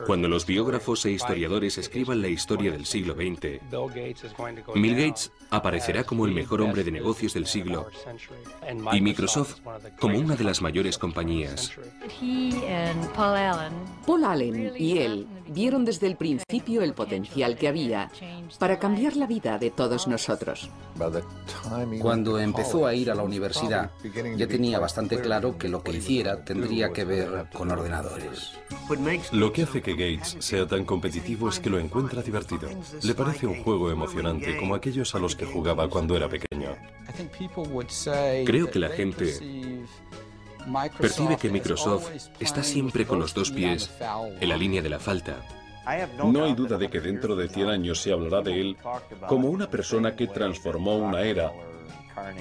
Cuando los biógrafos e historiadores escriban la historia del siglo XX, Bill Gates aparecerá como el mejor hombre de negocios del siglo y Microsoft como una de las mayores compañías. Paul Allen y él vieron desde el principio el potencial que había para cambiar la vida de todos nosotros. Cuando empezó a ir a la universidad, ya tenía bastante claro que lo que hiciera tendría que ver con ordenadores. Lo que hace que Gates sea tan competitivo es que lo encuentra divertido. Le parece un juego emocionante como aquellos a los que jugaba cuando era pequeño. Creo que la gente percibe que Microsoft está siempre con los dos pies en la línea de la falta. No hay duda de que dentro de 100 años se hablará de él como una persona que transformó una era,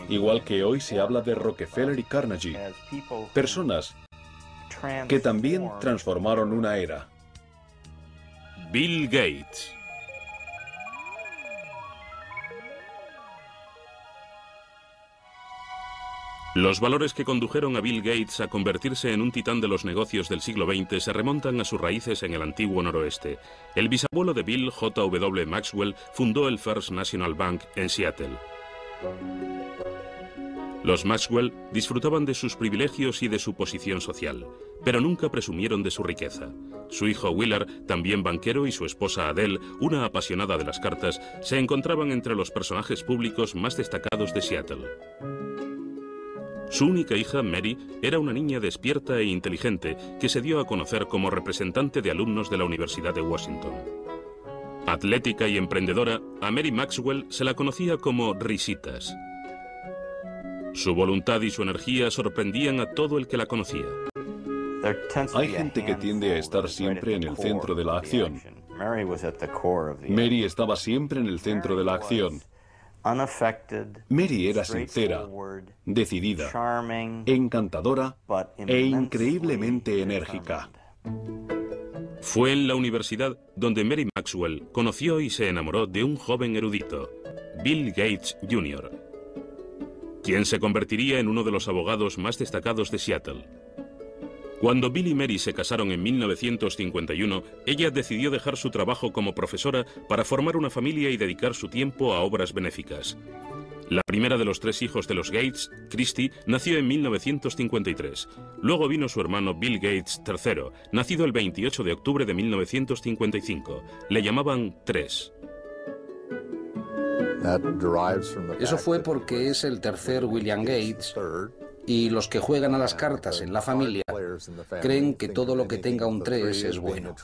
igual que hoy se habla de Rockefeller y Carnegie, personas que también transformaron una era. Bill Gates. Los valores que condujeron a Bill Gates a convertirse en un titán de los negocios del siglo XX se remontan a sus raíces en el antiguo noroeste. El bisabuelo de Bill, J.W. Maxwell, fundó el First National Bank en Seattle. Los Maxwell disfrutaban de sus privilegios y de su posición social, pero nunca presumieron de su riqueza. Su hijo Willard, también banquero, y su esposa Adele, una apasionada de las cartas, se encontraban entre los personajes públicos más destacados de Seattle. Su única hija, Mary, era una niña despierta e inteligente que se dio a conocer como representante de alumnos de la Universidad de Washington. Atlética y emprendedora, a Mary Maxwell se la conocía como Risitas. Su voluntad y su energía sorprendían a todo el que la conocía. Hay gente que tiende a estar siempre en el centro de la acción. Mary estaba siempre en el centro de la acción. Mary era sincera, decidida, encantadora e increíblemente enérgica. Fue en la universidad donde Mary Maxwell conoció y se enamoró de un joven erudito, Bill Gates Jr., quien se convertiría en uno de los abogados más destacados de Seattle. Cuando Bill y Mary se casaron en 1951, ella decidió dejar su trabajo como profesora para formar una familia y dedicar su tiempo a obras benéficas. La primera de los tres hijos de los Gates, Christy, nació en 1953. Luego vino su hermano Bill Gates III, nacido el 28 de octubre de 1955. Le llamaban Tres. Eso fue porque es el tercer William Gates, y los que juegan a las cartas en la familia creen que todo lo que tenga un 3 es bueno.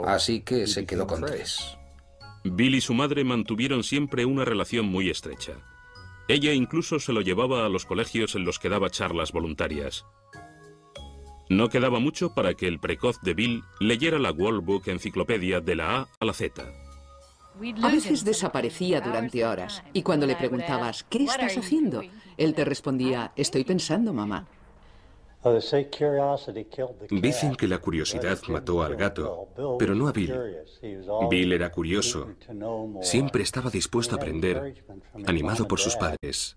Así que se quedó con 3. Bill y su madre mantuvieron siempre una relación muy estrecha. Ella incluso se lo llevaba a los colegios en los que daba charlas voluntarias. No quedaba mucho para que el precoz de Bill leyera la World Book Enciclopedia de la A a la Z. A veces desaparecía durante horas y cuando le preguntabas, ¿qué estás haciendo?, él te respondía, estoy pensando, mamá. Dicen que la curiosidad mató al gato, pero no a Bill. Bill era curioso. Siempre estaba dispuesto a aprender, animado por sus padres.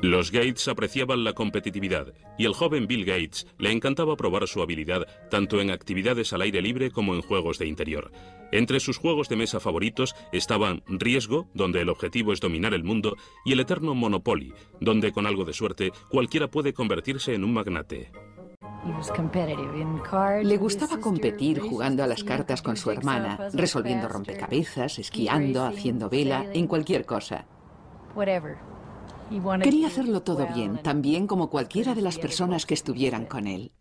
Los Gates apreciaban la competitividad y el joven Bill Gates le encantaba probar su habilidad tanto en actividades al aire libre como en juegos de interior. Entre sus juegos de mesa favoritos estaban Riesgo, donde el objetivo es dominar el mundo, y el eterno Monopoly, donde con algo de suerte cualquiera puede convertirse en un magnate. Le gustaba competir jugando a las cartas con su hermana, resolviendo rompecabezas, esquiando, haciendo vela, en cualquier cosa. Quería hacerlo todo bien, tan bien como cualquiera de las personas que estuvieran con él.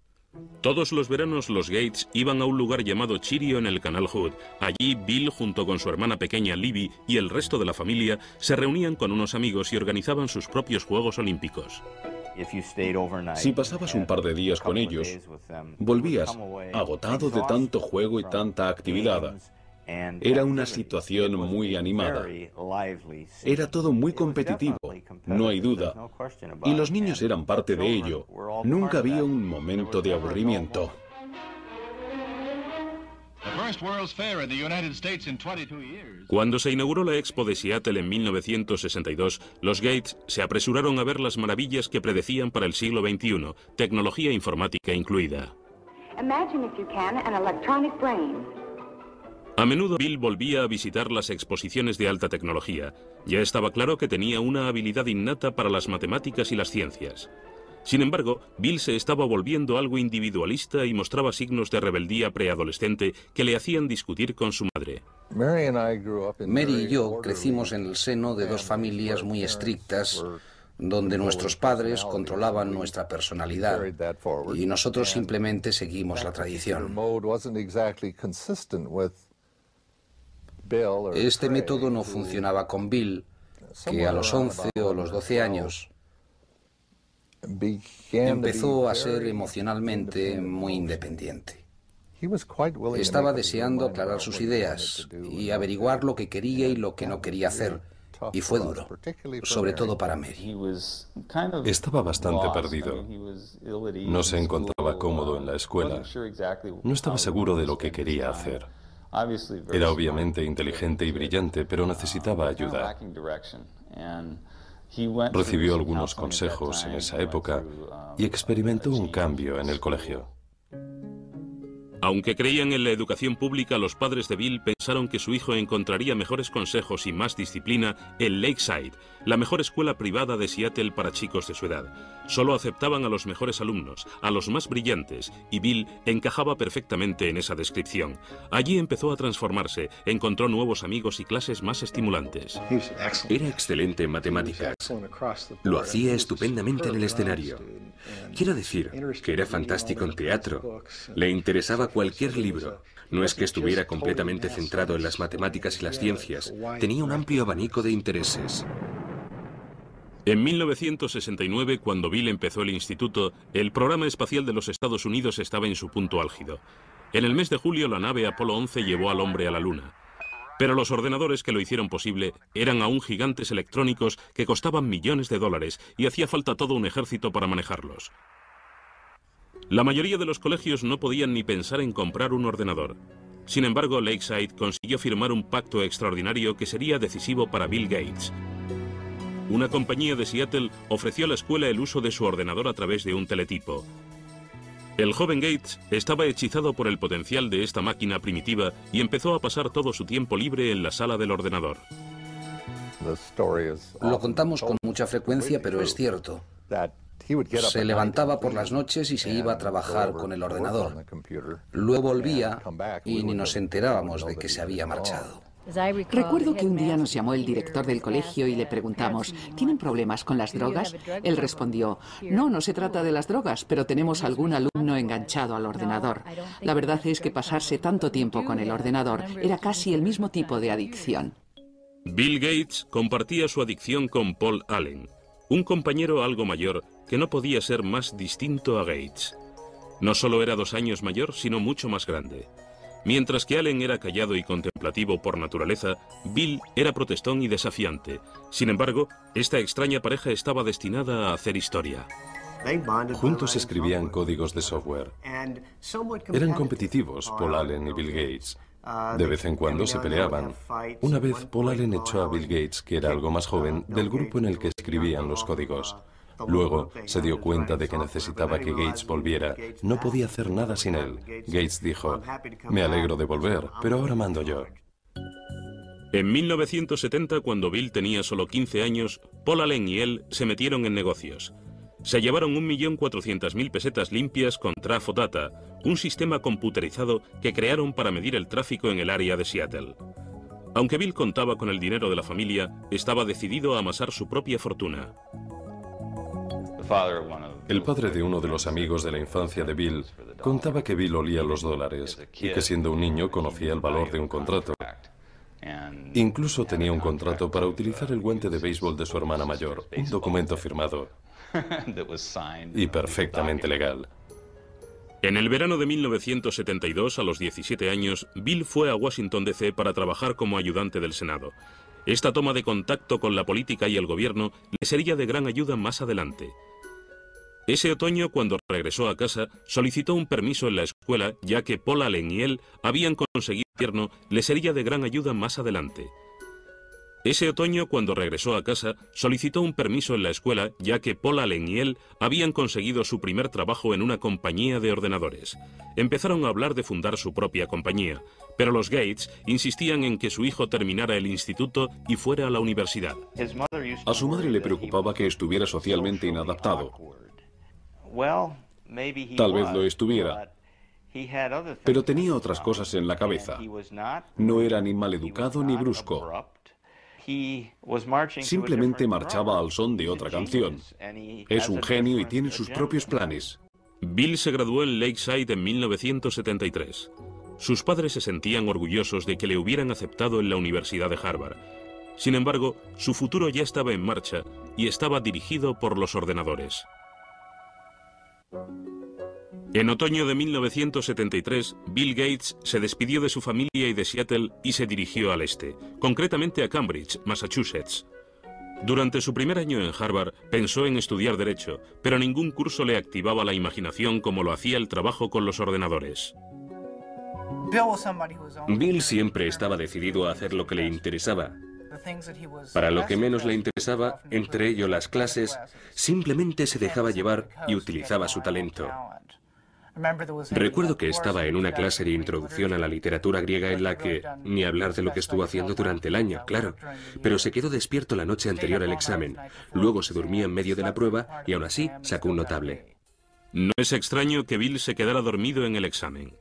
Todos los veranos los Gates iban a un lugar llamado Chirio en el Canal Hood. Allí Bill, junto con su hermana pequeña Libby y el resto de la familia, se reunían con unos amigos y organizaban sus propios Juegos Olímpicos. Si pasabas un par de días con ellos, volvías agotado de tanto juego y tanta actividad. Era una situación muy animada. Era todo muy competitivo, no hay duda. Y los niños eran parte de ello. Nunca había un momento de aburrimiento. Cuando se inauguró la Expo de Seattle en 1962, los Gates se apresuraron a ver las maravillas que predecían para el siglo XXI, tecnología informática incluida. A menudo Bill volvía a visitar las exposiciones de alta tecnología. Ya estaba claro que tenía una habilidad innata para las matemáticas y las ciencias. Sin embargo, Bill se estaba volviendo algo individualista y mostraba signos de rebeldía preadolescente que le hacían discutir con su madre. Mary y yo crecimos en el seno de dos familias muy estrictas, donde nuestros padres controlaban nuestra personalidad y nosotros simplemente seguimos la tradición. Este método no funcionaba con Bill, que a los 11 o los 12 años empezó a ser emocionalmente muy independiente. Estaba deseando aclarar sus ideas y averiguar lo que quería y lo que no quería hacer, y fue duro, sobre todo para Mary. Estaba bastante perdido. No se encontraba cómodo en la escuela. No estaba seguro de lo que quería hacer. Era obviamente inteligente y brillante, pero necesitaba ayuda. Recibió algunos consejos en esa época y experimentó un cambio en el colegio. Aunque creían en la educación pública, los padres de Bill pensaron que su hijo encontraría mejores consejos y más disciplina en Lakeside, la mejor escuela privada de Seattle para chicos de su edad. Solo aceptaban a los mejores alumnos, a los más brillantes, y Bill encajaba perfectamente en esa descripción. Allí empezó a transformarse, encontró nuevos amigos y clases más estimulantes. Era excelente en matemáticas. Lo hacía estupendamente en el escenario. Quiero decir que era fantástico en teatro. Le interesaba cualquier libro. No es que estuviera completamente centrado en las matemáticas y las ciencias. Tenía un amplio abanico de intereses. En 1969, cuando Bill empezó el instituto, el programa espacial de los Estados Unidos estaba en su punto álgido. En el mes de julio, la nave Apolo 11 llevó al hombre a la Luna. Pero los ordenadores que lo hicieron posible eran aún gigantes electrónicos que costaban millones de dólares y hacía falta todo un ejército para manejarlos. La mayoría de los colegios no podían ni pensar en comprar un ordenador. Sin embargo, Lakeside consiguió firmar un pacto extraordinario que sería decisivo para Bill Gates. Una compañía de Seattle ofreció a la escuela el uso de su ordenador a través de un teletipo. El joven Gates estaba hechizado por el potencial de esta máquina primitiva y empezó a pasar todo su tiempo libre en la sala del ordenador. Lo contamos con mucha frecuencia, pero es cierto. Se levantaba por las noches y se iba a trabajar con el ordenador. Luego volvía y ni nos enterábamos de que se había marchado. Recuerdo que un día nos llamó el director del colegio y le preguntamos, ¿tienen problemas con las drogas? Él respondió, no se trata de las drogas, pero tenemos algún alumno enganchado al ordenador. La verdad es que pasarse tanto tiempo con el ordenador era casi el mismo tipo de adicción. Bill Gates compartía su adicción con Paul Allen, un compañero algo mayor que no podía ser más distinto a Gates. No solo era 2 años mayor, sino mucho más grande. Mientras que Allen era callado y contemplativo por naturaleza, Bill era protestón y desafiante. Sin embargo, esta extraña pareja estaba destinada a hacer historia. Juntos escribían códigos de software. Eran competitivos, Paul Allen y Bill Gates. De vez en cuando se peleaban. Una vez Paul Allen echó a Bill Gates, que era algo más joven, del grupo en el que escribían los códigos. Luego se dio cuenta de que necesitaba que Gates volviera. No podía hacer nada sin él. Gates dijo, me alegro de volver, pero ahora mando yo. En 1970, cuando Bill tenía solo 15 años, Paul Allen y él se metieron en negocios. Se llevaron 1.400.000 pesetas limpias con Trafodata, un sistema computerizado que crearon para medir el tráfico en el área de Seattle. Aunque Bill contaba con el dinero de la familia, estaba decidido a amasar su propia fortuna. El padre de uno de los amigos de la infancia de Bill contaba que Bill olía los dólares y que siendo un niño conocía el valor de un contrato. Incluso tenía un contrato para utilizar el guante de béisbol de su hermana mayor, un documento firmado y perfectamente legal. En el verano de 1972, a los 17 años, Bill fue a Washington D.C. para trabajar como ayudante del Senado. Esta toma de contacto con la política y el gobierno le sería de gran ayuda más adelante. Ese otoño, cuando regresó a casa, solicitó un permiso en la escuela, ya que Paul Allen y él habían conseguido el gobierno, le sería de gran ayuda más adelante. Ese otoño, cuando regresó a casa, solicitó un permiso en la escuela, ya que Paul Allen y él habían conseguido su primer trabajo en una compañía de ordenadores. Empezaron a hablar de fundar su propia compañía, pero los Gates insistían en que su hijo terminara el instituto y fuera a la universidad. A su madre le preocupaba que estuviera socialmente inadaptado. Tal vez lo estuviera, pero tenía otras cosas en la cabeza. No era ni maleducado ni brusco. Simplemente marchaba al son de otra canción. Es un genio y tiene sus propios planes. Bill se graduó en Lakeside en 1973. Sus padres se sentían orgullosos de que le hubieran aceptado en la Universidad de Harvard. Sin embargo, su futuro ya estaba en marcha y estaba dirigido por los ordenadores. En otoño de 1973, Bill Gates se despidió de su familia y de Seattle y se dirigió al este, concretamente a Cambridge, Massachusetts. Durante su primer año en Harvard, pensó en estudiar Derecho, pero ningún curso le activaba la imaginación como lo hacía el trabajo con los ordenadores. Bill siempre estaba decidido a hacer lo que le interesaba. Para lo que menos le interesaba, entre ello las clases, simplemente se dejaba llevar y utilizaba su talento. Recuerdo que estaba en una clase de introducción a la literatura griega en la que, ni hablar de lo que estuvo haciendo durante el año, claro, pero se quedó despierto la noche anterior al examen, luego se dormía en medio de la prueba y aún así sacó un notable. No es extraño que Bill se quedara dormido en el examen.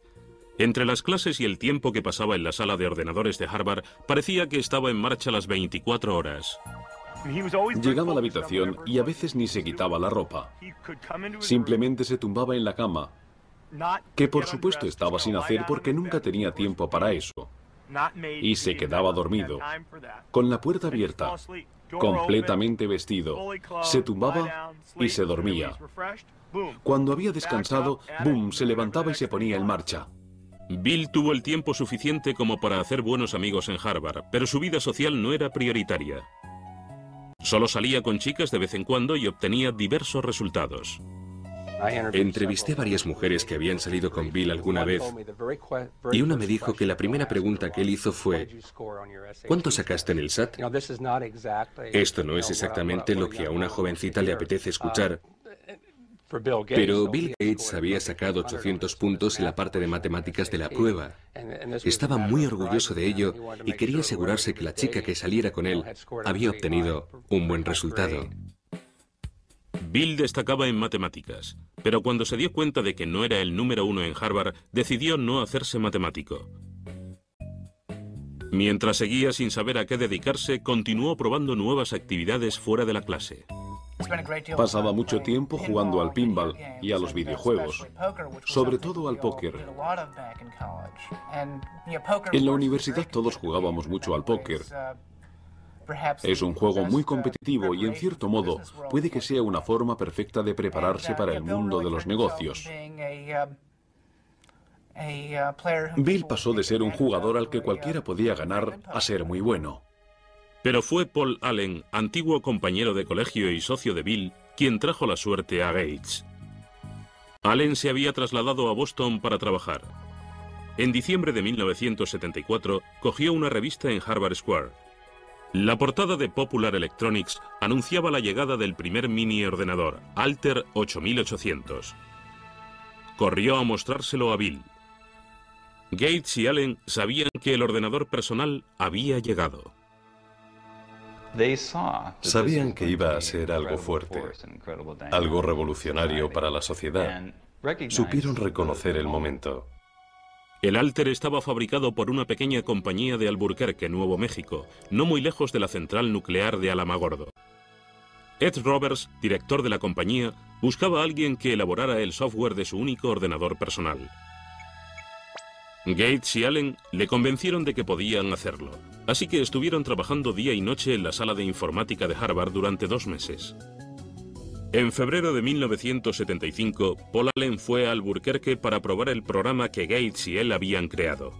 Entre las clases y el tiempo que pasaba en la sala de ordenadores de Harvard, parecía que estaba en marcha las 24 horas. Llegaba a la habitación y a veces ni se quitaba la ropa. Simplemente se tumbaba en la cama, que por supuesto estaba sin hacer porque nunca tenía tiempo para eso. Y se quedaba dormido, con la puerta abierta, completamente vestido. Se tumbaba y se dormía. Cuando había descansado, ¡boom!, se levantaba y se ponía en marcha. Bill tuvo el tiempo suficiente como para hacer buenos amigos en Harvard, pero su vida social no era prioritaria. Solo salía con chicas de vez en cuando y obtenía diversos resultados. Entrevisté a varias mujeres que habían salido con Bill alguna vez y una me dijo que la primera pregunta que él hizo fue ¿cuánto sacaste en el SAT? Esto no es exactamente lo que a una jovencita le apetece escuchar, pero Bill Gates había sacado 800 puntos en la parte de matemáticas de la prueba. Estaba muy orgulloso de ello y quería asegurarse que la chica que saliera con él había obtenido un buen resultado. Bill destacaba en matemáticas, pero cuando se dio cuenta de que no era el número uno en Harvard, decidió no hacerse matemático. Mientras seguía sin saber a qué dedicarse, continuó probando nuevas actividades fuera de la clase. Pasaba mucho tiempo jugando al pinball y a los videojuegos, sobre todo al póker. En la universidad todos jugábamos mucho al póker. Es un juego muy competitivo y en cierto modo puede que sea una forma perfecta de prepararse para el mundo de los negocios. Bill pasó de ser un jugador al que cualquiera podía ganar a ser muy bueno. Pero fue Paul Allen, antiguo compañero de colegio y socio de Bill, quien trajo la suerte a Gates. Allen se había trasladado a Boston para trabajar. En diciembre de 1974 cogió una revista en Harvard Square. La portada de Popular Electronics anunciaba la llegada del primer mini ordenador, Altair 8800. Corrió a mostrárselo a Bill. Gates y Allen sabían que el ordenador personal había llegado. Sabían que iba a ser algo fuerte, algo revolucionario para la sociedad. Supieron reconocer el momento. El Altair estaba fabricado por una pequeña compañía de Albuquerque, Nuevo México, no muy lejos de la central nuclear de Alamogordo. Ed Roberts, director de la compañía, buscaba a alguien que elaborara el software de su único ordenador personal. Gates y Allen le convencieron de que podían hacerlo, así que estuvieron trabajando día y noche en la sala de informática de Harvard durante 2 meses. En febrero de 1975, Paul Allen fue a Albuquerque para probar el programa que Gates y él habían creado.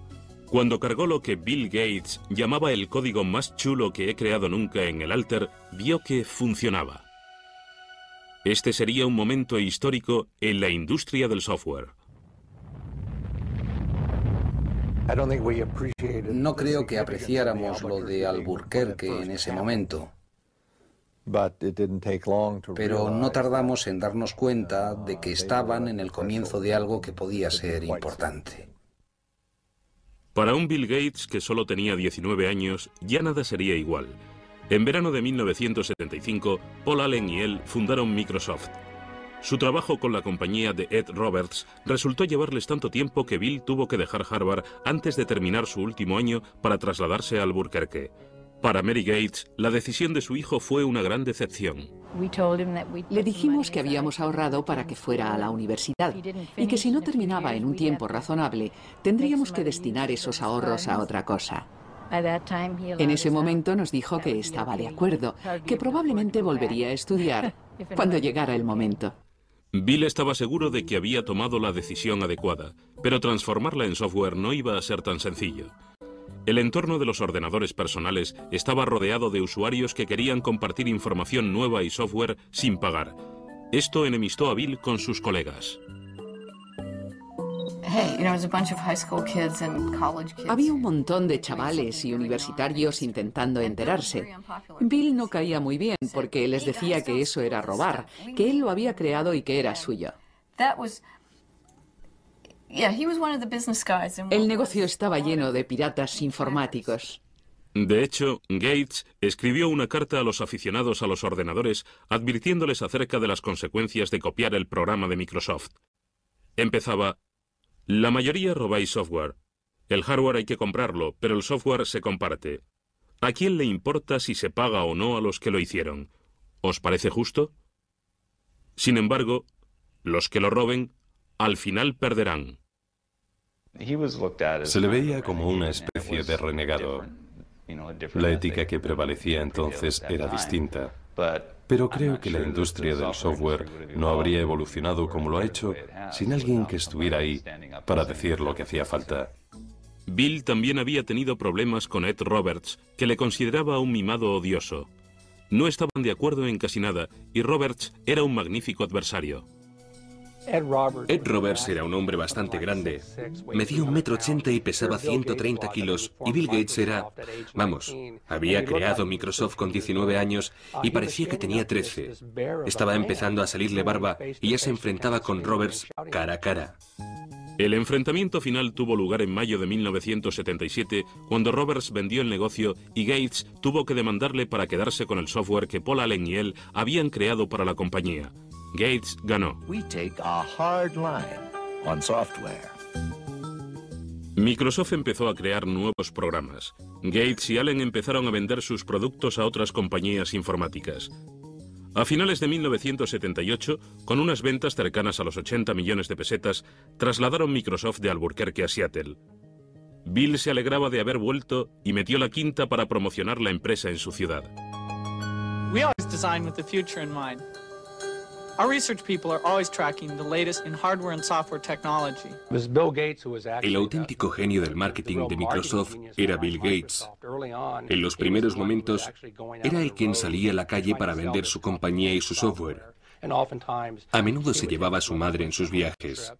Cuando cargó lo que Bill Gates llamaba el código más chulo que he creado nunca en el Altair, vio que funcionaba. Este sería un momento histórico en la industria del software. No creo que apreciáramos lo de Albuquerque en ese momento, pero no tardamos en darnos cuenta de que estaban en el comienzo de algo que podía ser importante. Para un Bill Gates que solo tenía 19 años, ya nada sería igual. En verano de 1975, Paul Allen y él fundaron Microsoft. Su trabajo con la compañía de Ed Roberts resultó llevarles tanto tiempo que Bill tuvo que dejar Harvard antes de terminar su último año para trasladarse a Albuquerque. Para Mary Gates, la decisión de su hijo fue una gran decepción. Le dijimos que habíamos ahorrado para que fuera a la universidad y que si no terminaba en un tiempo razonable, tendríamos que destinar esos ahorros a otra cosa. En ese momento nos dijo que estaba de acuerdo, que probablemente volvería a estudiar cuando llegara el momento. Bill estaba seguro de que había tomado la decisión adecuada, pero transformarla en software no iba a ser tan sencillo. El entorno de los ordenadores personales estaba rodeado de usuarios que querían compartir información nueva y software sin pagar. Esto enemistó a Bill con sus colegas. Había un montón de chavales y universitarios intentando enterarse. Bill no caía muy bien porque les decía que eso era robar, que él lo había creado y que era suyo. El negocio estaba lleno de piratas informáticos. De hecho, Gates escribió una carta a los aficionados a los ordenadores advirtiéndoles acerca de las consecuencias de copiar el programa de Microsoft. Empezaba: la mayoría robáis software. El hardware hay que comprarlo, pero el software se comparte. ¿A quién le importa si se paga o no a los que lo hicieron? ¿Os parece justo? Sin embargo, los que lo roben, al final perderán. Se le veía como una especie de renegado. La ética que prevalecía entonces era distinta. Pero creo que la industria del software no habría evolucionado como lo ha hecho sin alguien que estuviera ahí para decir lo que hacía falta. Bill también había tenido problemas con Ed Roberts, que le consideraba un mimado odioso. No estaban de acuerdo en casi nada, y Roberts era un magnífico adversario. Ed Roberts era un hombre bastante grande. Medía 1,80 m y pesaba 130 kilos. Y Bill Gates era... Vamos, había creado Microsoft con 19 años y parecía que tenía 13. Estaba empezando a salirle barba y ya se enfrentaba con Roberts cara a cara. El enfrentamiento final tuvo lugar en mayo de 1977, cuando Roberts vendió el negocio y Gates tuvo que demandarle para quedarse con el software que Paul Allen y él habían creado para la compañía. Gates ganó. Microsoft empezó a crear nuevos programas. Gates y Allen empezaron a vender sus productos a otras compañías informáticas. A finales de 1978, con unas ventas cercanas a los 80 millones de pesetas, trasladaron Microsoft de Albuquerque a Seattle. Bill se alegraba de haber vuelto y metió la quinta para promocionar la empresa en su ciudad. El auténtico genio del marketing de Microsoft era Bill Gates. En los primeros momentos, era el quien salía a la calle para vender su compañía y su software. A menudo se llevaba a su madre en sus viajes.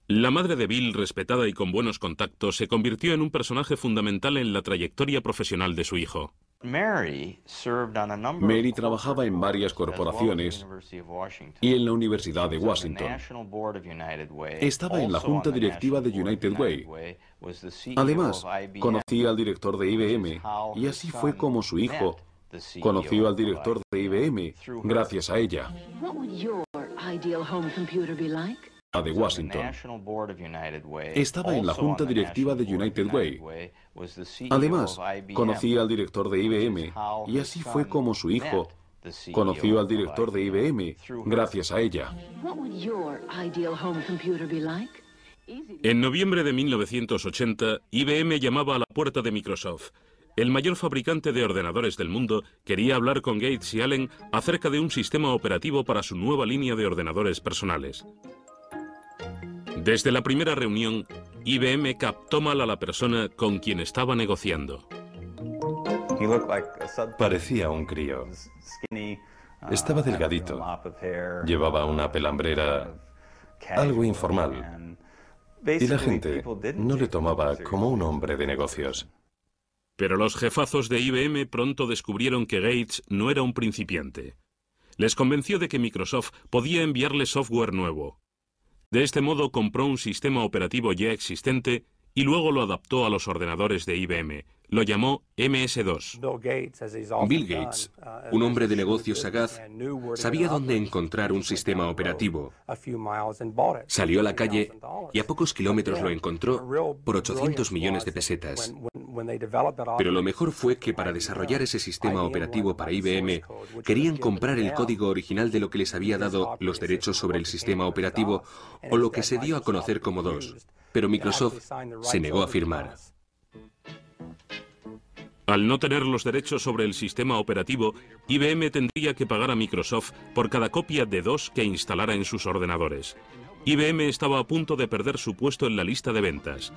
La madre de Bill, respetada y con buenos contactos, se convirtió en un personaje fundamental en la trayectoria profesional de su hijo. Mary trabajaba en varias corporaciones y en la Universidad de Washington. Estaba en la junta directiva de United Way. Además, conocía al director de IBM y así fue como su hijo conoció al director de IBM gracias a ella. De Washington. Estaba en la junta directiva de United Way. Además, conocía al director de IBM y así fue como su hijo conoció al director de IBM gracias a ella. En noviembre de 1980, IBM llamaba a la puerta de Microsoft. El mayor fabricante de ordenadores del mundo quería hablar con Gates y Allen acerca de un sistema operativo para su nueva línea de ordenadores personales. Desde la primera reunión, IBM captó mal a la persona con quien estaba negociando. Parecía un crío. Estaba delgadito. Llevaba una pelambrera algo informal. Y la gente no le tomaba como un hombre de negocios. Pero los jefazos de IBM pronto descubrieron que Gates no era un principiante. Les convenció de que Microsoft podía enviarle software nuevo. De este modo compró un sistema operativo ya existente y luego lo adaptó a los ordenadores de IBM. Lo llamó MS-2. Bill Gates, un hombre de negocios sagaz, sabía dónde encontrar un sistema operativo. Salió a la calle y a pocos kilómetros lo encontró por 800 millones de pesetas. Pero lo mejor fue que para desarrollar ese sistema operativo para IBM, querían comprar el código original de lo que les había dado los derechos sobre el sistema operativo o lo que se dio a conocer como DOS. Pero Microsoft se negó a firmar. Al no tener los derechos sobre el sistema operativo, IBM tendría que pagar a Microsoft por cada copia de DOS que instalara en sus ordenadores. IBM estaba a punto de perder su puesto en la lista de ventas.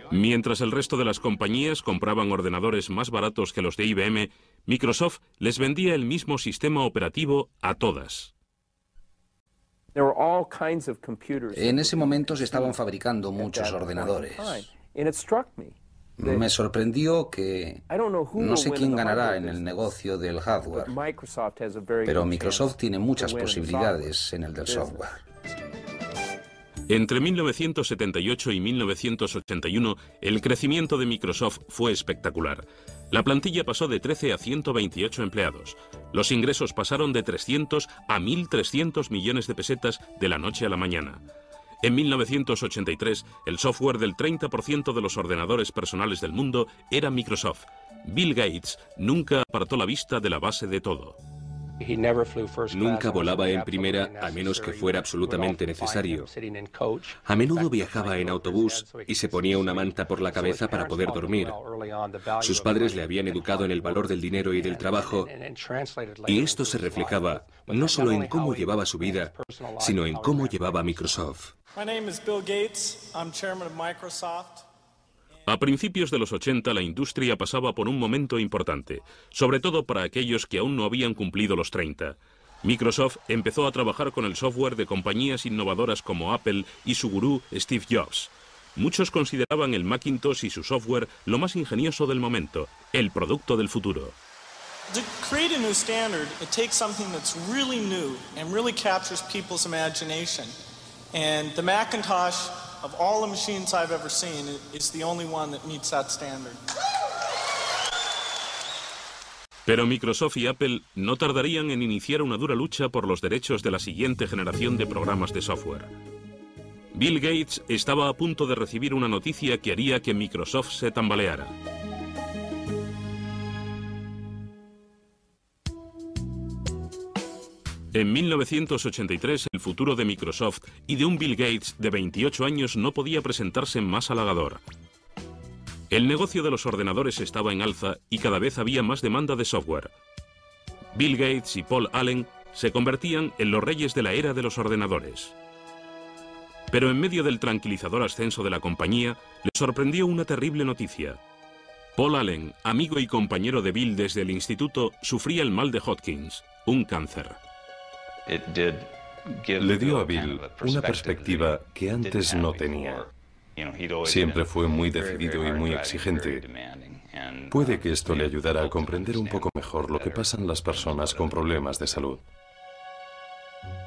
Mientras el resto de las compañías compraban ordenadores más baratos que los de IBM, Microsoft les vendía el mismo sistema operativo a todas. En ese momento se estaban fabricando muchos ordenadores. Me sorprendió que no sé quién ganará en el negocio del hardware, pero Microsoft tiene muchas posibilidades en el del software. Entre 1978 y 1981, el crecimiento de Microsoft fue espectacular. La plantilla pasó de 13 a 128 empleados. Los ingresos pasaron de 300 a 1.300 millones de pesetas de la noche a la mañana. En 1983, el software del 30% de los ordenadores personales del mundo era Microsoft. Bill Gates nunca apartó la vista de la base de todo. Nunca volaba en primera a menos que fuera absolutamente necesario. A menudo viajaba en autobús y se ponía una manta por la cabeza para poder dormir. Sus padres le habían educado en el valor del dinero y del trabajo, y esto se reflejaba no solo en cómo llevaba su vida, sino en cómo llevaba Microsoft. A principios de los 80 la industria pasaba por un momento importante, sobre todo para aquellos que aún no habían cumplido los 30. Microsoft empezó a trabajar con el software de compañías innovadoras como Apple y su gurú Steve Jobs. Muchos consideraban el Macintosh y su software lo más ingenioso del momento, el producto del futuro. To create a new standard, it takes something that's really new and really captures people's imagination. And the Macintosh, of all the machines I've ever seen, is the only one that meets that standard. Pero Microsoft y Apple no tardarían en iniciar una dura lucha por los derechos de la siguiente generación de programas de software. Bill Gates estaba a punto de recibir una noticia que haría que Microsoft se tambaleara. En 1983, el futuro de Microsoft y de un Bill Gates de 28 años no podía presentarse más halagador. El negocio de los ordenadores estaba en alza y cada vez había más demanda de software. Bill Gates y Paul Allen se convertían en los reyes de la era de los ordenadores. Pero en medio del tranquilizador ascenso de la compañía, les sorprendió una terrible noticia. Paul Allen, amigo y compañero de Bill desde el instituto, sufría el mal de Hodgkins, un cáncer. Le dio a Bill una perspectiva que antes no tenía. Siempre fue muy decidido y muy exigente. Puede que esto le ayudara a comprender un poco mejor lo que pasan las personas con problemas de salud.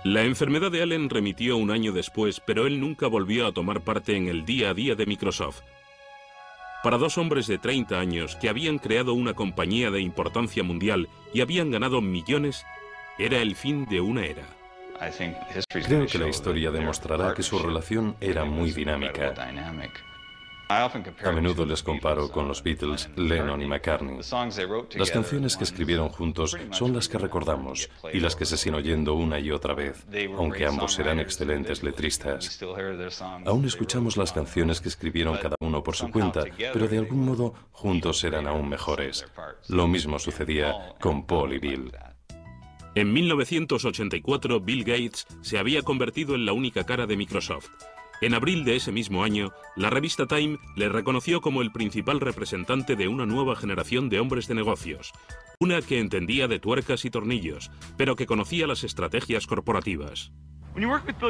La enfermedad de Allen remitió un año después, pero él nunca volvió a tomar parte en el día a día de Microsoft. Para dos hombres de 30 años que habían creado una compañía de importancia mundial y habían ganado millones, era el fin de una era. Creo que la historia demostrará que su relación era muy dinámica. A menudo les comparo con los Beatles, Lennon y McCartney. Las canciones que escribieron juntos son las que recordamos y las que se siguen oyendo una y otra vez, aunque ambos eran excelentes letristas. Aún escuchamos las canciones que escribieron cada uno por su cuenta, pero de algún modo juntos eran aún mejores. Lo mismo sucedía con Paul y Bill. En 1984, Bill Gates se había convertido en la única cara de Microsoft. En abril de ese mismo año, la revista Time le reconoció como el principal representante de una nueva generación de hombres de negocios, una que entendía de tuercas y tornillos, pero que conocía las estrategias corporativas.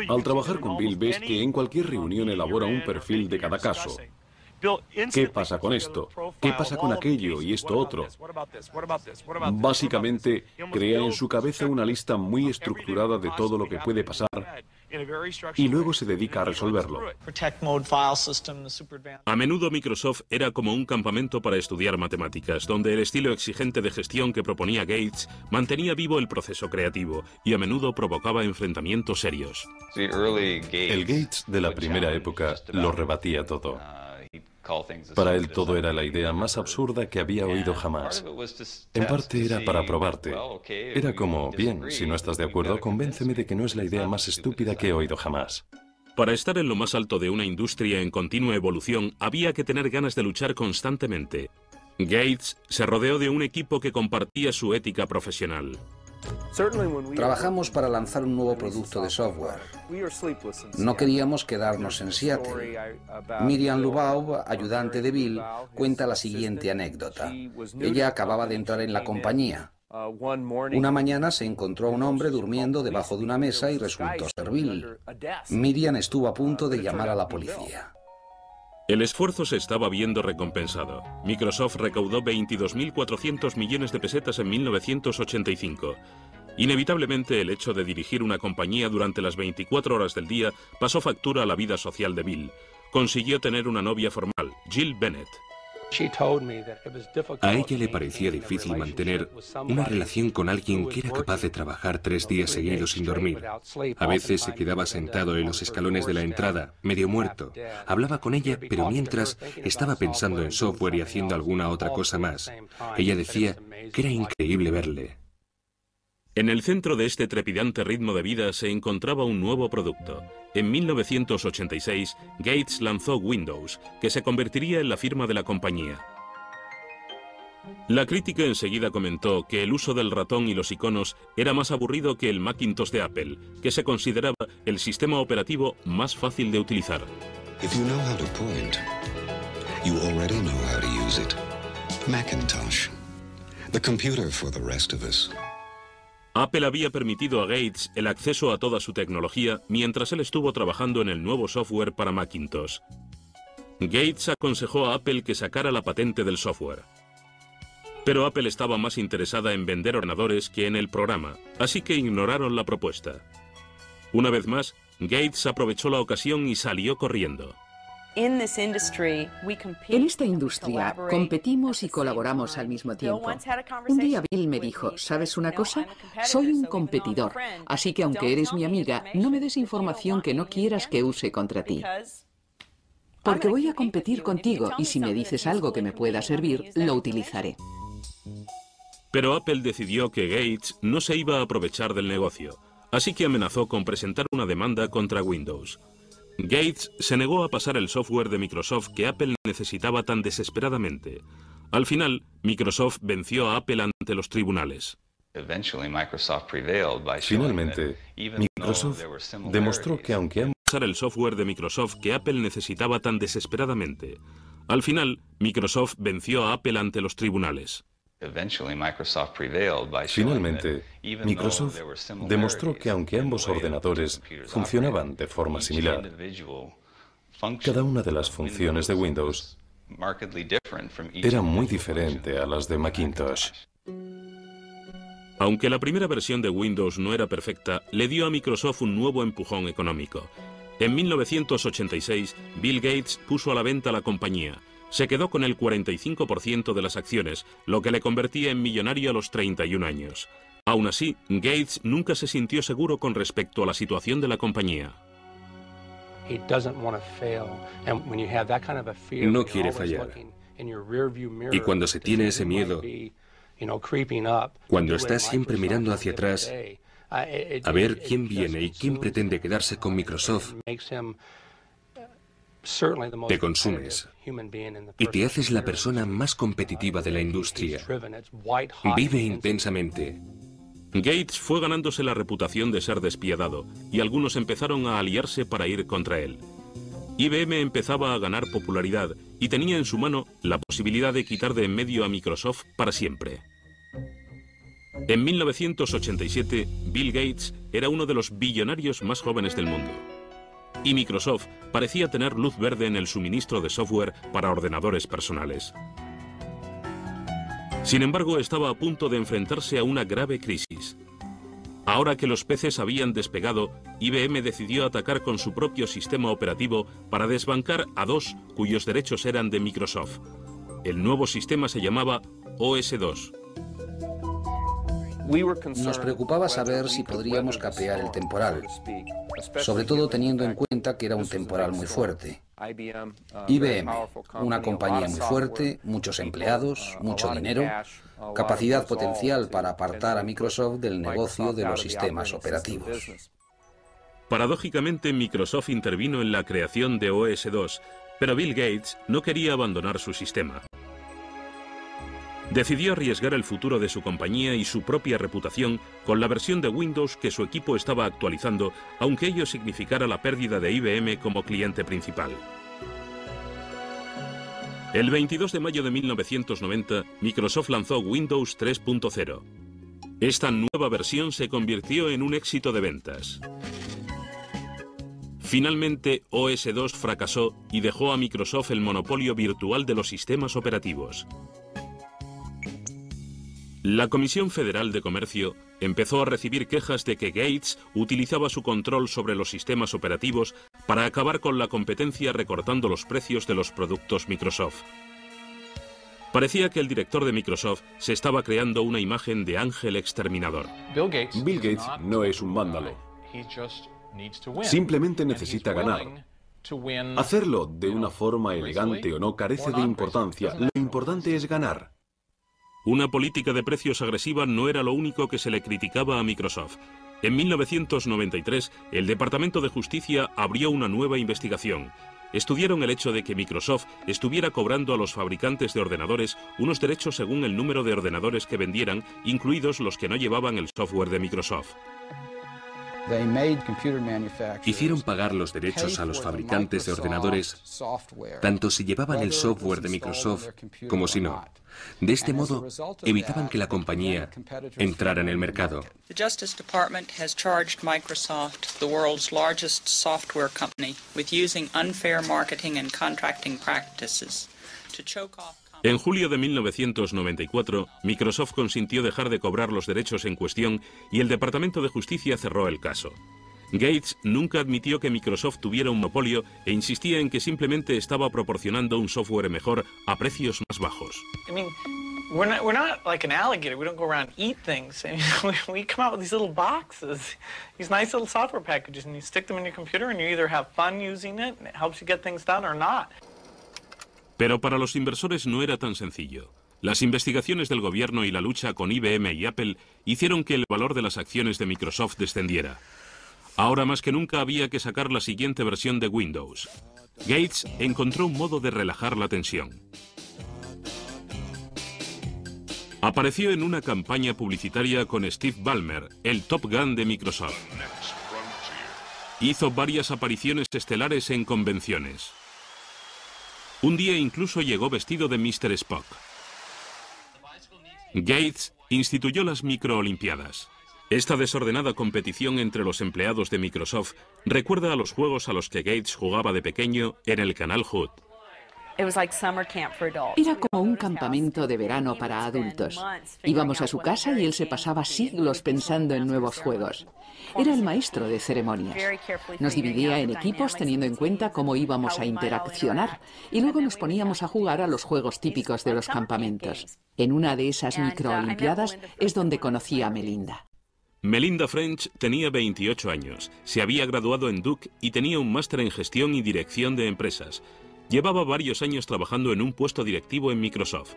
Al trabajar con Bill ves que en cualquier reunión elabora un perfil de cada caso. ¿Qué pasa con esto? ¿Qué pasa con aquello y esto otro? Básicamente, crea en su cabeza una lista muy estructurada de todo lo que puede pasar y luego se dedica a resolverlo. A menudo Microsoft era como un campamento para estudiar matemáticas, donde el estilo exigente de gestión que proponía Gates mantenía vivo el proceso creativo y a menudo provocaba enfrentamientos serios. El Gates de la primera época lo rebatía todo. Para él todo era la idea más absurda que había oído jamás. En parte era para probarte. Era como, bien, si no estás de acuerdo, convénceme de que no es la idea más estúpida que he oído jamás. Para estar en lo más alto de una industria en continua evolución, había que tener ganas de luchar constantemente. Gates se rodeó de un equipo que compartía su ética profesional. Trabajamos para lanzar un nuevo producto de software. No queríamos quedarnos en Seattle. Miriam Lubaub, ayudante de Bill, cuenta la siguiente anécdota. Ella acababa de entrar en la compañía. Una mañana se encontró a un hombre durmiendo debajo de una mesa y resultó ser Bill. Miriam estuvo a punto de llamar a la policía. El esfuerzo se estaba viendo recompensado. Microsoft recaudó 22.400 millones de pesetas en 1985. Inevitablemente, el hecho de dirigir una compañía durante las 24 horas del día pasó factura a la vida social de Bill. Consiguió tener una novia formal, Jill Bennett. A ella le parecía difícil mantener una relación con alguien que era capaz de trabajar 3 días seguidos sin dormir. A veces se quedaba sentado en los escalones de la entrada, medio muerto. Hablaba con ella, pero mientras estaba pensando en software y haciendo alguna otra cosa más. Ella decía que era increíble verle. En el centro de este trepidante ritmo de vida se encontraba un nuevo producto. En 1986, Gates lanzó Windows, que se convertiría en la firma de la compañía. La crítica enseguida comentó que el uso del ratón y los iconos era más aburrido que el Macintosh de Apple, que se consideraba el sistema operativo más fácil de utilizar. If you know how to point, you already know how to use it. Macintosh, the computer for the rest of us. Apple había permitido a Gates el acceso a toda su tecnología mientras él estuvo trabajando en el nuevo software para Macintosh. Gates aconsejó a Apple que sacara la patente del software. Pero Apple estaba más interesada en vender ordenadores que en el programa, así que ignoraron la propuesta. Una vez más, Gates aprovechó la ocasión y salió corriendo. En esta industria competimos y colaboramos al mismo tiempo. Un día Bill me dijo, ¿sabes una cosa? Soy un competidor, así que aunque eres mi amiga, no me des información que no quieras que use contra ti. Porque voy a competir contigo y si me dices algo que me pueda servir, lo utilizaré. Pero Apple decidió que Gates no se iba a aprovechar del negocio, así que amenazó con presentar una demanda contra Windows. Gates se negó a pasar el software de Microsoft que Apple necesitaba tan desesperadamente. Al final, Microsoft venció a Apple ante los tribunales. Finalmente, Microsoft demostró que aunque pasar el software de Microsoft que Apple necesitaba tan desesperadamente. Al final, Microsoft venció a Apple ante los tribunales. Finalmente, Microsoft demostró que aunque ambos ordenadores funcionaban de forma similar, cada una de las funciones de Windows era muy diferente a las de Macintosh. Aunque la primera versión de Windows no era perfecta, le dio a Microsoft un nuevo empujón económico. En 1986, Bill Gates puso a la venta la compañía. Se quedó con el 45% de las acciones, lo que le convertía en millonario a los 31 años. Aún así, Gates nunca se sintió seguro con respecto a la situación de la compañía. No quiere fallar. Y cuando se tiene ese miedo, cuando estás siempre mirando hacia atrás, a ver quién viene y quién pretende quedarse con Microsoft, te consumes y te haces la persona más competitiva de la industria. Vive intensamente. Gates fue ganándose la reputación de ser despiadado y algunos empezaron a aliarse para ir contra él. IBM empezaba a ganar popularidad y tenía en su mano la posibilidad de quitar de en medio a Microsoft para siempre. En 1987, Bill Gates era uno de los billonarios más jóvenes del mundo. Y Microsoft parecía tener luz verde en el suministro de software para ordenadores personales. Sin embargo, estaba a punto de enfrentarse a una grave crisis. Ahora que los peces habían despegado, IBM decidió atacar con su propio sistema operativo para desbancar a dos cuyos derechos eran de Microsoft. El nuevo sistema se llamaba OS/2. Nos preocupaba saber si podríamos capear el temporal, sobre todo teniendo en cuenta que era un temporal muy fuerte. IBM, una compañía muy fuerte, muchos empleados, mucho dinero, capacidad potencial para apartar a Microsoft del negocio de los sistemas operativos. Paradójicamente, Microsoft intervino en la creación de OS/2, pero Bill Gates no quería abandonar su sistema. Decidió arriesgar el futuro de su compañía y su propia reputación con la versión de Windows que su equipo estaba actualizando, aunque ello significara la pérdida de IBM como cliente principal. El 22 de mayo de 1990, Microsoft lanzó Windows 3.0. Esta nueva versión se convirtió en un éxito de ventas. Finalmente, OS/2 fracasó y dejó a Microsoft el monopolio virtual de los sistemas operativos. La Comisión Federal de Comercio empezó a recibir quejas de que Gates utilizaba su control sobre los sistemas operativos para acabar con la competencia recortando los precios de los productos Microsoft. Parecía que el director de Microsoft se estaba creando una imagen de ángel exterminador. Bill Gates no es un vándalo. Simplemente necesita ganar. Hacerlo de una forma elegante o no carece de importancia. Lo importante es ganar. Una política de precios agresiva no era lo único que se le criticaba a Microsoft. En 1993, el Departamento de Justicia abrió una nueva investigación. Estudiaron el hecho de que Microsoft estuviera cobrando a los fabricantes de ordenadores unos derechos según el número de ordenadores que vendieran, incluidos los que no llevaban el software de Microsoft. Hicieron pagar los derechos a los fabricantes de ordenadores, tanto si llevaban el software de Microsoft como si no. De este modo, evitaban que la compañía entrara en el mercado. The Justice Department has charged Microsoft, the world's largest software company, with using unfair marketing and contracting practices to choke off. En julio de 1994, Microsoft consintió dejar de cobrar los derechos en cuestión y el Departamento de Justicia cerró el caso. Gates nunca admitió que Microsoft tuviera un monopolio e insistía en que simplemente estaba proporcionando un software mejor a precios más bajos. We're not like an alligator. We don't go around and eat things. We come out with these little boxes, these nice little software packages, and you stick them in your computer and you either have fun using it and it helps you get things done or not. Pero para los inversores no era tan sencillo. Las investigaciones del gobierno y la lucha con IBM y Apple hicieron que el valor de las acciones de Microsoft descendiera. Ahora más que nunca había que sacar la siguiente versión de Windows. Gates encontró un modo de relajar la tensión. Apareció en una campaña publicitaria con Steve Ballmer, el Top Gun de Microsoft. Hizo varias apariciones estelares en convenciones. Un día incluso llegó vestido de Mr. Spock. Gates instituyó las microolimpiadas. Esta desordenada competición entre los empleados de Microsoft recuerda a los juegos a los que Gates jugaba de pequeño en el canal Hood. Era como un campamento de verano para adultos. Íbamos a su casa y él se pasaba siglos pensando en nuevos juegos. Era el maestro de ceremonias. Nos dividía en equipos teniendo en cuenta cómo íbamos a interaccionar y luego nos poníamos a jugar a los juegos típicos de los campamentos. En una de esas microolimpiadas es donde conocí a Melinda. Melinda French tenía 28 años, se había graduado en Duke y tenía un máster en gestión y dirección de empresas. Llevaba varios años trabajando en un puesto directivo en Microsoft.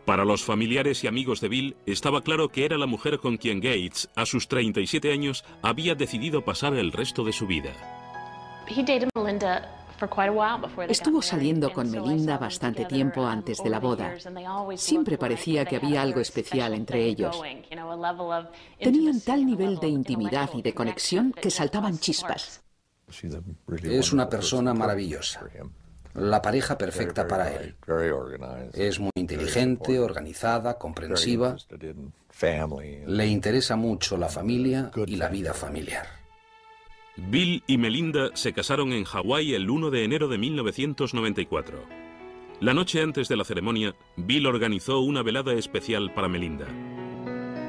Para los familiares y amigos de Bill, estaba claro que era la mujer con quien Gates, a sus 37 años, había decidido pasar el resto de su vida. Estuvo saliendo con Melinda bastante tiempo antes de la boda. Siempre parecía que había algo especial entre ellos. Tenían tal nivel de intimidad y de conexión que saltaban chispas. Es una persona maravillosa. la pareja perfecta para él. Es muy inteligente, organizada, comprensiva. Le interesa mucho la familia y la vida familiar. Bill y Melinda se casaron en Hawái el 1 de enero de 1994. La noche antes de la ceremonia, Bill organizó una velada especial para Melinda.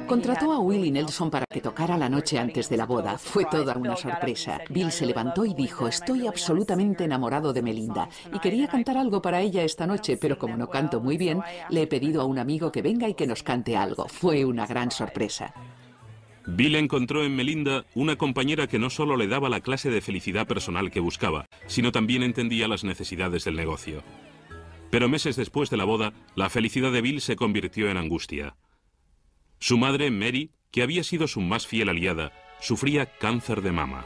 Contrató a Willie Nelson para que tocara la noche antes de la boda. Fue toda una sorpresa. Bill se levantó y dijo: estoy absolutamente enamorado de Melinda y quería cantar algo para ella esta noche, pero como no canto muy bien, le he pedido a un amigo que venga y que nos cante algo. Fue una gran sorpresa. Bill encontró en Melinda una compañera que no solo le daba la clase de felicidad personal que buscaba, sino también entendía las necesidades del negocio. Pero meses después de la boda, la felicidad de Bill se convirtió en angustia. Su madre, Mary, que había sido su más fiel aliada, sufría cáncer de mama.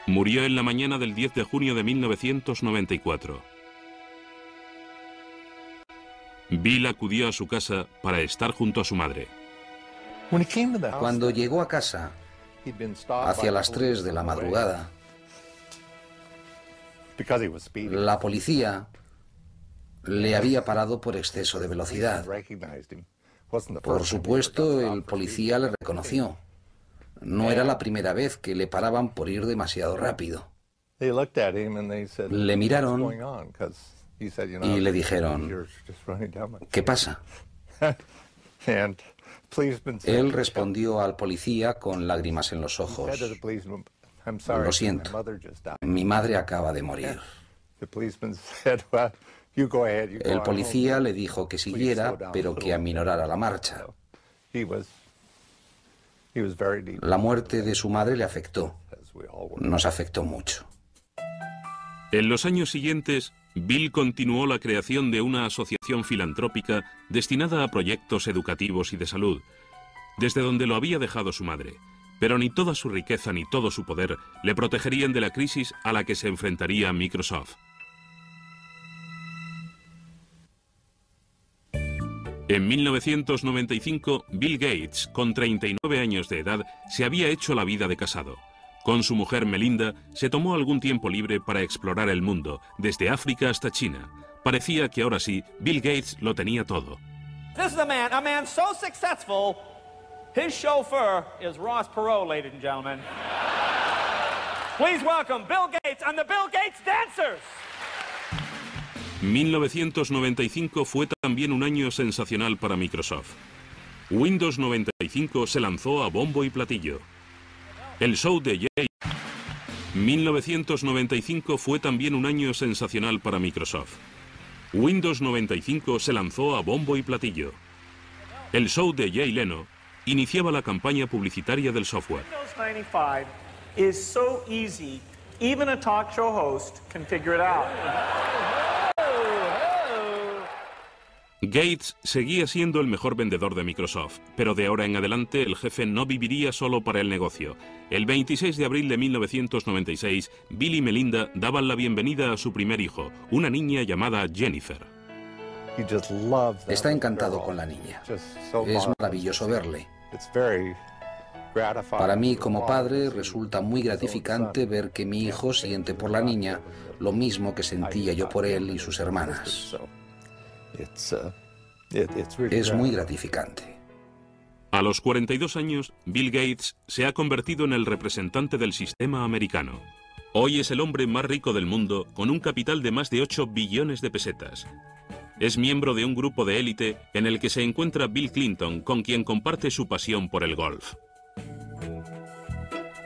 Murió en la mañana del 10 de junio de 1994. Bill acudió a su casa para estar junto a su madre. Cuando llegó a casa, hacia las 3 de la madrugada, la policía le había parado por exceso de velocidad. Por supuesto, el policía le reconoció. No era la primera vez que le paraban por ir demasiado rápido. Le miraron y le dijeron: ¿qué pasa? Él respondió al policía con lágrimas en los ojos: lo siento, mi madre acaba de morir. El policía le dijo que siguiera, pero que aminorara la marcha. La muerte de su madre le afectó. Nos afectó mucho. En los años siguientes, Bill continuó la creación de una asociación filantrópica destinada a proyectos educativos y de salud, desde donde lo había dejado su madre. Pero ni toda su riqueza ni todo su poder le protegerían de la crisis a la que se enfrentaría Microsoft. En 1995, Bill Gates, con 39 años de edad, se había hecho la vida de casado. Con su mujer Melinda, se tomó algún tiempo libre para explorar el mundo, desde África hasta China. Parecía que ahora sí, Bill Gates lo tenía todo. This is a man so successful, his chauffeur is Ross Perot, ladies and gentlemen. Please welcome Bill Gates and the Bill Gates Dancers. 1995 fue también un año sensacional para Microsoft. Windows 95 se lanzó a bombo y platillo. El show de Jay. 1995 fue también un año sensacional para Microsoft. Windows 95 se lanzó a bombo y platillo. El show de Jay Leno iniciaba la campaña publicitaria del software. Windows 95 is so easy, even a talk show host can figure it out. Gates seguía siendo el mejor vendedor de Microsoft, pero de ahora en adelante el jefe no viviría solo para el negocio. El 26 de abril de 1996, Bill y Melinda daban la bienvenida a su primer hijo, una niña llamada Jennifer. Está encantado con la niña. Es maravilloso verle. Para mí, como padre, resulta muy gratificante ver que mi hijo siente por la niña lo mismo que sentía yo por él y sus hermanas. Es muy gratificante. A los 42 años, Bill Gates se ha convertido en el representante del sistema americano. Hoy es el hombre más rico del mundo, con un capital de más de 8 billones de pesetas. Es miembro de un grupo de élite en el que se encuentra Bill Clinton, con quien comparte su pasión por el golf.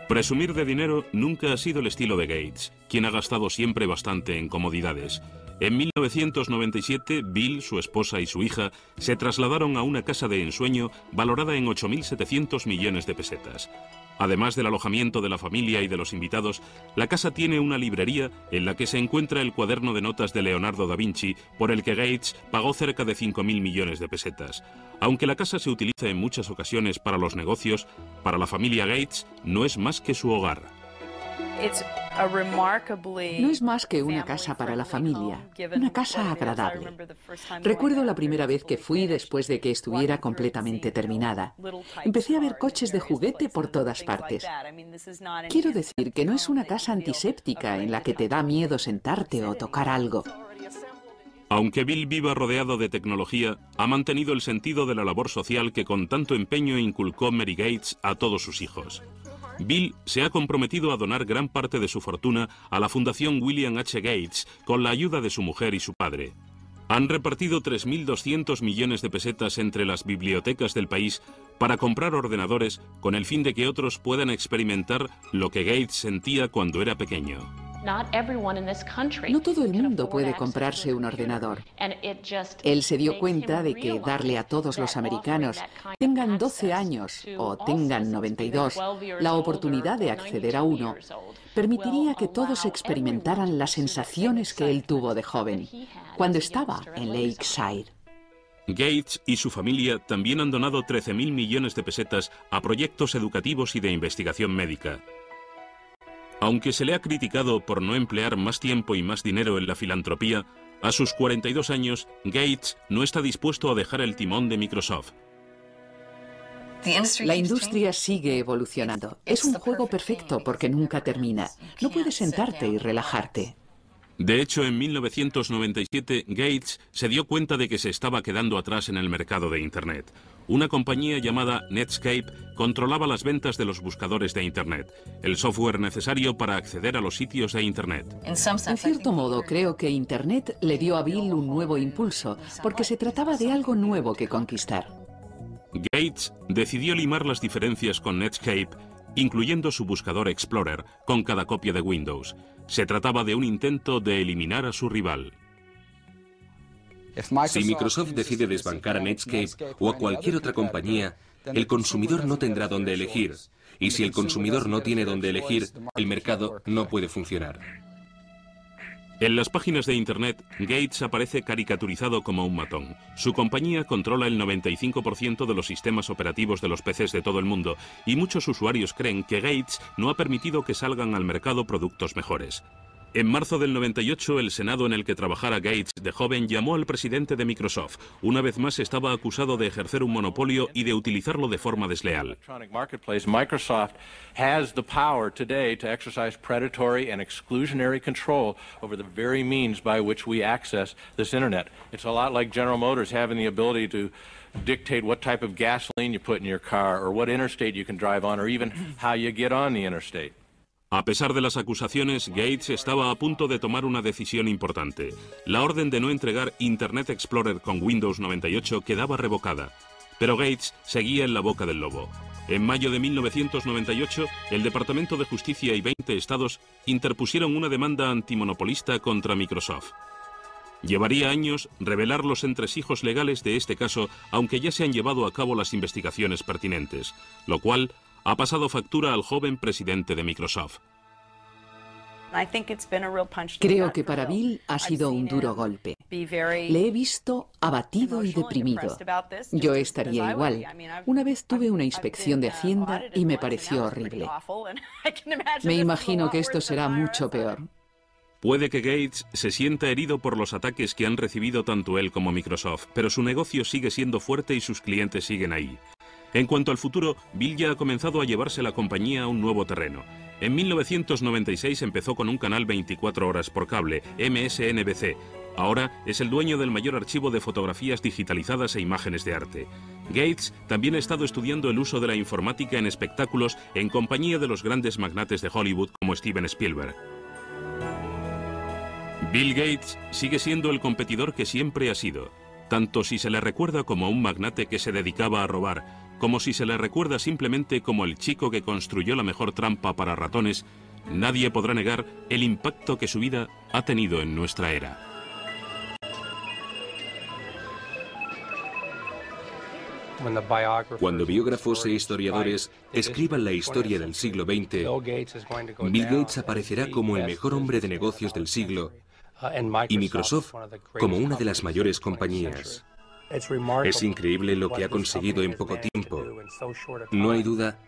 Presumir de dinero nunca ha sido el estilo de Gates, quien ha gastado siempre bastante en comodidades. En 1997, Bill, su esposa y su hija se trasladaron a una casa de ensueño valorada en 8.700 millones de pesetas. Además del alojamiento de la familia y de los invitados, la casa tiene una librería en la que se encuentra el cuaderno de notas de Leonardo da Vinci, por el que Gates pagó cerca de 5.000 millones de pesetas. Aunque la casa se utiliza en muchas ocasiones para los negocios, para la familia Gates no es más que su hogar. No es más que una casa para la familia, una casa agradable. Recuerdo la primera vez que fui después de que estuviera completamente terminada. Empecé a ver coches de juguete por todas partes. Quiero decir que no es una casa antiséptica en la que te da miedo sentarte o tocar algo. Aunque Bill viva rodeado de tecnología, ha mantenido el sentido de la labor social que con tanto empeño inculcó Mary Gates a todos sus hijos. Bill se ha comprometido a donar gran parte de su fortuna a la Fundación William H. Gates con la ayuda de su mujer y su padre. Han repartido 3.200 millones de pesetas entre las bibliotecas del país para comprar ordenadores con el fin de que otros puedan experimentar lo que Gates sentía cuando era pequeño. No todo el mundo puede comprarse un ordenador. Él se dio cuenta de que darle a todos los americanos, tengan 12 años o tengan 92, la oportunidad de acceder a uno, permitiría que todos experimentaran las sensaciones que él tuvo de joven, cuando estaba en Lakeside. Gates y su familia también han donado 13.000 millones de pesetas a proyectos educativos y de investigación médica. Aunque se le ha criticado por no emplear más tiempo y más dinero en la filantropía, a sus 42 años, Gates no está dispuesto a dejar el timón de Microsoft. La industria sigue evolucionando. Es un juego perfecto porque nunca termina. No puedes sentarte y relajarte. De hecho, en 1997, Gates se dio cuenta de que se estaba quedando atrás en el mercado de Internet. Una compañía llamada Netscape controlaba las ventas de los buscadores de Internet, el software necesario para acceder a los sitios de Internet. En cierto modo, creo que Internet le dio a Bill un nuevo impulso, porque se trataba de algo nuevo que conquistar. Gates decidió limar las diferencias con Netscape, incluyendo su buscador Explorer, con cada copia de Windows. Se trataba de un intento de eliminar a su rival. Si Microsoft decide desbancar a Netscape o a cualquier otra compañía, el consumidor no tendrá dónde elegir. Y si el consumidor no tiene dónde elegir, el mercado no puede funcionar. En las páginas de Internet, Gates aparece caricaturizado como un matón. Su compañía controla el 95% de los sistemas operativos de los PCs de todo el mundo y muchos usuarios creen que Gates no ha permitido que salgan al mercado productos mejores. En marzo del 98, el Senado en el que trabajara Gates de joven llamó al presidente de Microsoft. Una vez más estaba acusado de ejercer un monopolio y de utilizarlo de forma desleal. Microsoft has the power today to exercise predatory and exclusionary control over the very means by which we access this internet. It's a lot like General Motors having the ability to dictate what type of gasoline you put in your car or what interstate you can drive on or even how you get on the interstate. A pesar de las acusaciones, Gates estaba a punto de tomar una decisión importante. La orden de no entregar Internet Explorer con Windows 98 quedaba revocada. Pero Gates seguía en la boca del lobo. En mayo de 1998, el Departamento de Justicia y 20 estados interpusieron una demanda antimonopolista contra Microsoft. Llevaría años revelar los entresijos legales de este caso, aunque ya se han llevado a cabo las investigaciones pertinentes, lo cual ha pasado factura al joven presidente de Microsoft. Creo que para Bill ha sido un duro golpe. Le he visto abatido y deprimido. Yo estaría igual. Una vez tuve una inspección de Hacienda y me pareció horrible. Me imagino que esto será mucho peor. Puede que Gates se sienta herido por los ataques que han recibido tanto él como Microsoft, pero su negocio sigue siendo fuerte y sus clientes siguen ahí. En cuanto al futuro, Bill ya ha comenzado a llevarse la compañía a un nuevo terreno. En 1996 empezó con un canal 24 horas por cable, MSNBC. Ahora es el dueño del mayor archivo de fotografías digitalizadas e imágenes de arte. Gates también ha estado estudiando el uso de la informática en espectáculos en compañía de los grandes magnates de Hollywood como Steven Spielberg. Bill Gates sigue siendo el competidor que siempre ha sido, tanto si se le recuerda como un magnate que se dedicaba a robar, como si se le recuerda simplemente como el chico que construyó la mejor trampa para ratones. Nadie podrá negar el impacto que su vida ha tenido en nuestra era. Cuando biógrafos e historiadores escriban la historia del siglo XX, Bill Gates aparecerá como el mejor hombre de negocios del siglo y Microsoft como una de las mayores compañías. Es increíble lo que ha conseguido en poco tiempo. No hay duda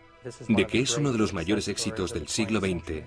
de que es uno de los mayores éxitos del siglo XX.